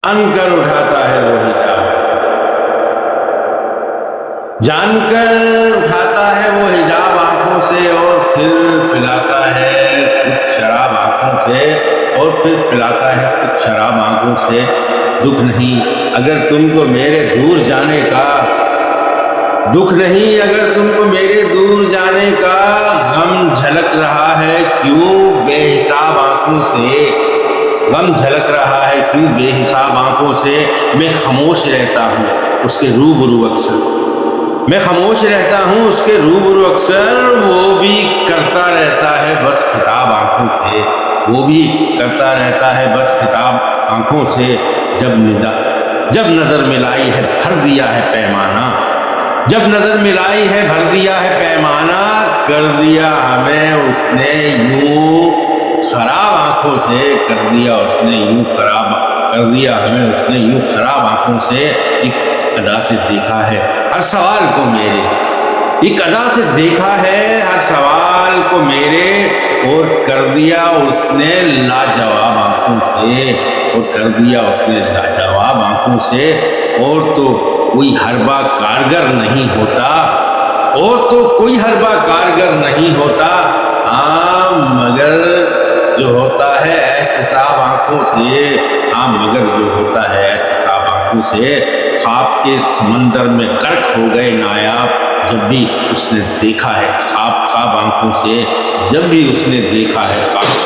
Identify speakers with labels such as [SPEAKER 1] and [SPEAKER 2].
[SPEAKER 1] जान कर उठाता है वो हिजाब, जान कर उठाता है वो हिजाब आंखों से और फिर पिलाता है खुद शराब आंखों से, और फिर पिलाता है खुद शराब आंखों से। दुख नहीं अगर तुमको मेरे दूर जाने का, दुख नहीं अगर तुमको मेरे दूर जाने का, गम झलक रहा है क्यों बेहिसाब आंखों से, गम झलक रहा है क्यों बेहिसाब आंखों से। मैं खामोश रहता हूँ उसके रूबरू अक्सर, मैं खामोश रहता हूँ उसके रूबरू अक्सर, वो भी करता रहता है बस खिताब आंखों से, वो भी करता रहता है बस खिताब आंखों से। जब नजर मिलाई है भर दिया है पैमाना, जब नजर मिलाई है भर दिया है पैमाना, कर दिया हमें उसने यूं खराब आंखों से, कर दिया उसने यूं खराब, कर दिया हमें उसने यूं खराब आंखों से। एक अदा से देखा है हर सवाल को मेरे, एक अदा से देखा है हर सवाल को मेरे, और कर दिया उसने लाजवाब आंखों से, और कर दिया उसने लाजवाब आंखों से। और तो कोई हरबा कारगर नहीं होता, और तो कोई हरबा कारगर नहीं होता, हाँ मगर जो होता है एहतिसाब आंखों से, हाँ मगर जो होता है एहतिसाब आंखों से। ख्वाब के समंदर में गर्क हो गए नायाब जब भी उसने देखा है ख्वाब ख्वाब आंखों से, जब भी उसने देखा है ख्वाब